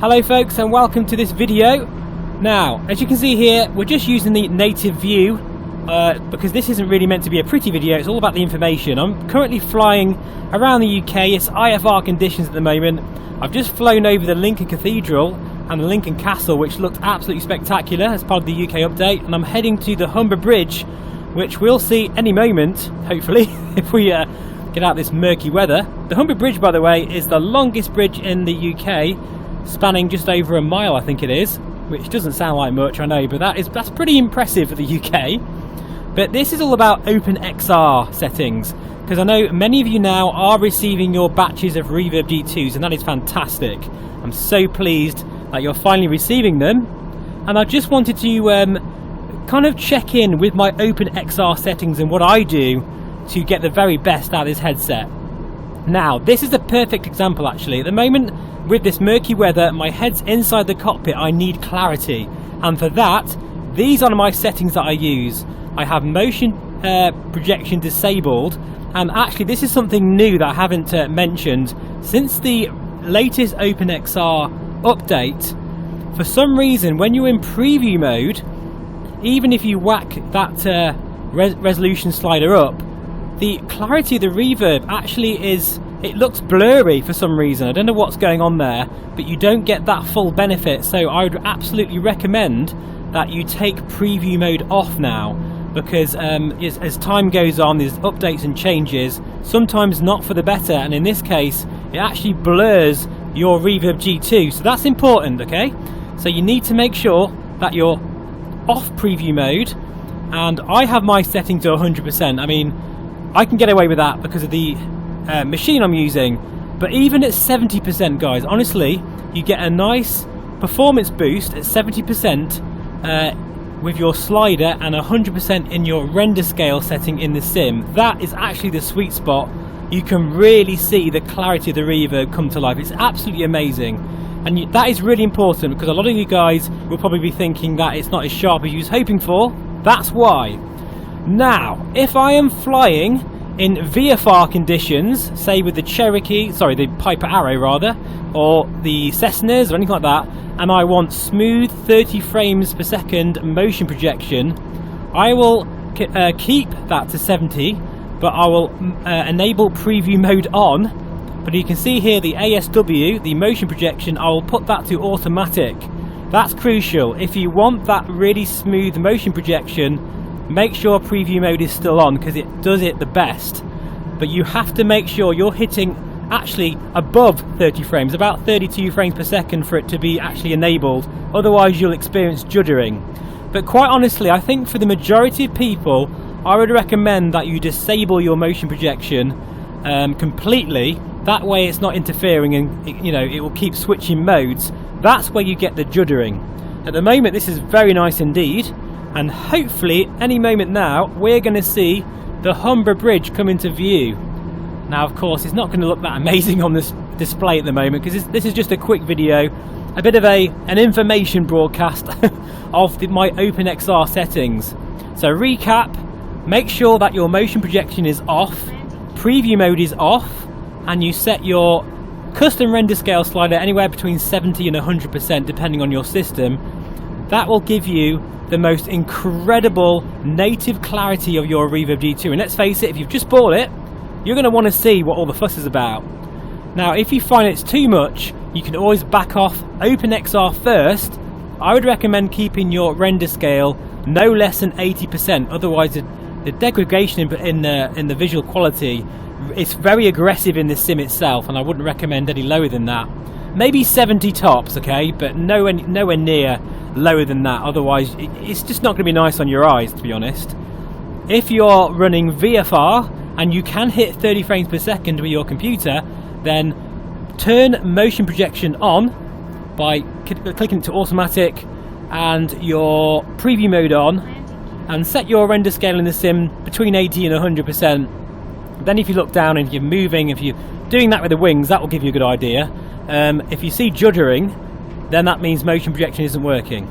Hello folks, and welcome to this video. Now, as you can see here, we're just using the native view because this isn't really meant to be a pretty video, it's all about the information. I'm currently flying around the UK, it's IFR conditions at the moment. I've just flown over the Lincoln Cathedral and the Lincoln Castle, which looked absolutely spectacular as part of the UK update, and I'm heading to the Humber Bridge, which we'll see any moment, hopefully, if we get out this murky weather. The Humber Bridge, by the way, is the longest bridge in the UK, spanning just over a mile, I think it is, which doesn't sound like much, I know, but that's pretty impressive for the UK. But this is all about OpenXR settings, because I know many of you now are receiving your batches of Reverb G2s, and that is fantastic. I'm so pleased that you're finally receiving them, and I just wanted to kind of check in with my OpenXR settings and what I do to get the very best out of this headset. Now, this is the perfect example actually. At the moment, with this murky weather, my head's inside the cockpit, I need clarity, and for that, these are my settings that I use. I have motion projection disabled, and actually this is something new that I haven't mentioned. Since the latest OpenXR update, for some reason when you're in preview mode, even if you whack that resolution slider up, the clarity of the reverb actually it looks blurry for some reason. I don't know what's going on there, but you don't get that full benefit. So I would absolutely recommend that you take preview mode off now, because as time goes on, there's updates and changes, sometimes not for the better, and in this case it actually blurs your Reverb G2, so that's important, okay? So you need to make sure that you're off preview mode, and I have my setting to 100%. I mean, I can get away with that because of the machine I'm using, but even at 70%, guys, honestly, you get a nice performance boost at 70% with your slider and 100% in your render scale setting in the sim. That is actually the sweet spot. You can really see the clarity of the reverb come to life. It's absolutely amazing, and that is really important because a lot of you guys will probably be thinking that it's not as sharp as you was hoping for. That's why. Now, if I am flying in VFR conditions, say with the the Piper Arrow rather, or the Cessnas or anything like that, and I want smooth 30 frames per second motion projection, I will keep that to 70, but I will enable preview mode on. But you can see here the ASW, the motion projection, I will put that to automatic. That's crucial. If you want that really smooth motion projection, make sure preview mode is still on, because it does it the best. But you have to make sure you're hitting actually above 30 frames, about 32 frames per second for it to be actually enabled, otherwise you'll experience juddering. But quite honestly, I think for the majority of people, I would recommend that you disable your motion projection completely. That way it's not interfering, and it will keep switching modes. That's where you get the juddering. At the moment this is very nice indeed, and hopefully any moment now we're going to see the Humber Bridge come into view. Now of course it's not going to look that amazing on this display at the moment, because this is just a quick video, a bit of an information broadcast of my OpenXR settings. So recap, make sure that your motion projection is off, preview mode is off, and you set your custom render scale slider anywhere between 70 and 100% depending on your system. That will give you the most incredible native clarity of your Reverb G2, and let's face it, if you've just bought it, you're going to want to see what all the fuss is about. Now if you find it's too much, you can always back off OpenXR first. I would recommend keeping your render scale no less than 80%, otherwise the degradation in the visual quality, it's very aggressive in the sim itself, and I wouldn't recommend any lower than that. Maybe 70 tops, okay, but nowhere near lower than that, otherwise it's just not going to be nice on your eyes, to be honest. If you're running VFR and you can hit 30 frames per second with your computer, then turn motion projection on by clicking to automatic and your preview mode on, and set your render scale in the sim between 80 and 100%. Then if you look down and if you're moving, if you're doing that with the wings, that will give you a good idea. If you see juddering, then that means motion projection isn't working.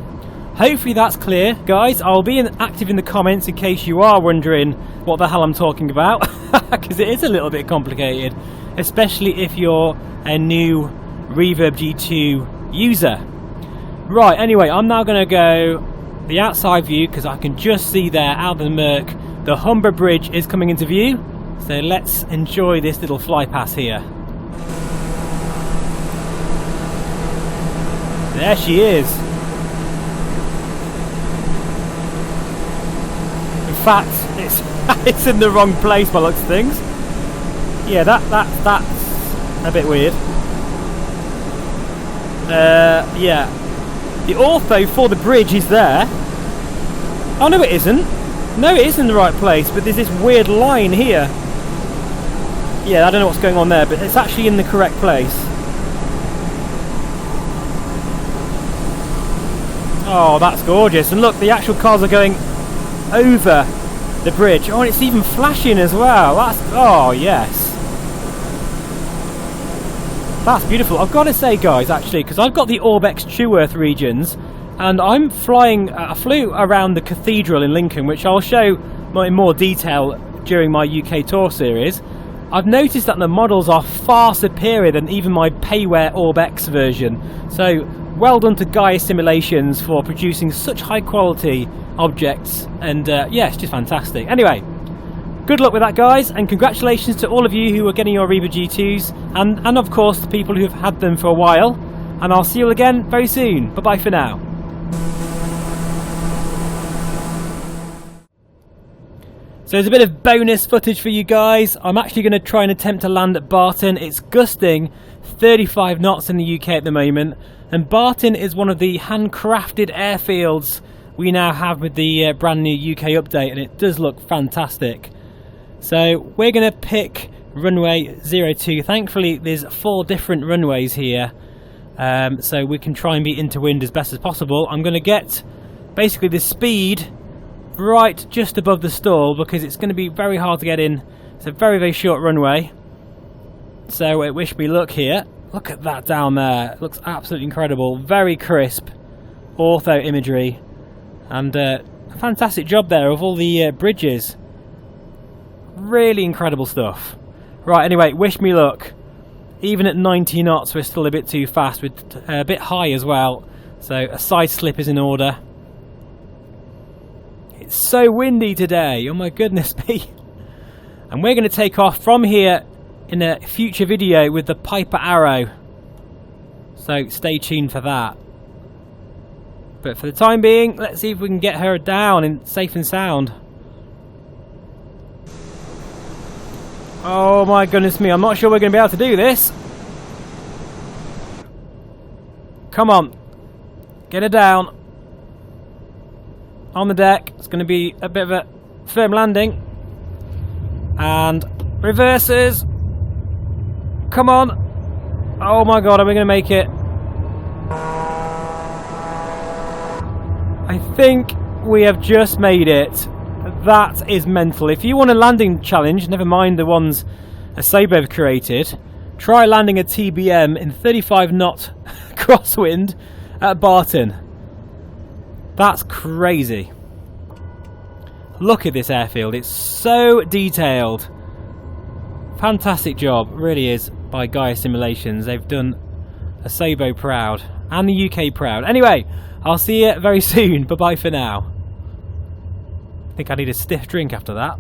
Hopefully that's clear, guys. I'll be active in the comments in case you are wondering what the hell I'm talking about, because it is a little bit complicated, especially if you're a new Reverb G2 user. Right, anyway, I'm now going to go the outside view because I can just see there out of the murk the Humber Bridge is coming into view. So let's enjoy this little fly pass here. There she is. In fact, it's in the wrong place by looks of things. Yeah, that's a bit weird. Yeah. The ortho for the bridge is there. Oh no, it isn't. No, it is in the right place, but there's this weird line here. Yeah, I don't know what's going on there, but it's actually in the correct place. Oh, that's gorgeous. And look, the actual cars are going over the bridge. Oh, and it's even flashing as well. That's, oh yes. That's beautiful. I've got to say, guys, actually, because I've got the Orbex Trueworth regions, and I'm flying. I flew around the cathedral in Lincoln, which I'll show in more detail during my UK tour series. I've noticed that the models are far superior than even my Payware Orbex version. So, well done to Gaia Simulations for producing such high quality objects, and yeah, it's just fantastic. Anyway. Good luck with that, guys, and congratulations to all of you who are getting your Reverb G2s, and of course the people who have had them for a while, and I'll see you again very soon. Bye bye for now. So there's a bit of bonus footage for you guys. I'm actually going to try and attempt to land at Barton. It's gusting 35 knots in the UK at the moment, and Barton is one of the handcrafted airfields we now have with the brand new UK update, and it does look fantastic. So we're going to pick runway 02. Thankfully there's 4 different runways here, so we can try and be into wind as best as possible. I'm going to get basically the speed right just above the stall because it's going to be very hard to get in. It's a very, very short runway, so wish me luck here. Look at that down there, it looks absolutely incredible. Very crisp ortho imagery, and a fantastic job there of all the bridges. Really incredible stuff. Right, anyway, wish me luck. Even at 90 knots we're still a bit too fast, we're a bit high as well, so a side slip is in order. It's so windy today, oh my goodness me. And we're going to take off from here in a future video with the Piper Arrow, so stay tuned for that. But for the time being, let's see if we can get her down in safe and sound. Oh my goodness me, I'm not sure we're going to be able to do this. Come on. Get her down. On the deck. It's going to be a bit of a firm landing. And reverses. Come on. Oh my god, are we going to make it? I think we have just made it. That is mental. If you want a landing challenge, never mind the ones Asobo have created, try landing a TBM in 35 knot crosswind at Barton. That's crazy. Look at this airfield, it's so detailed. Fantastic job, really is, by Gaia Simulations. They've done Asobo proud, and the UK proud. Anyway, I'll see you very soon. Bye bye for now. I think I need a stiff drink after that.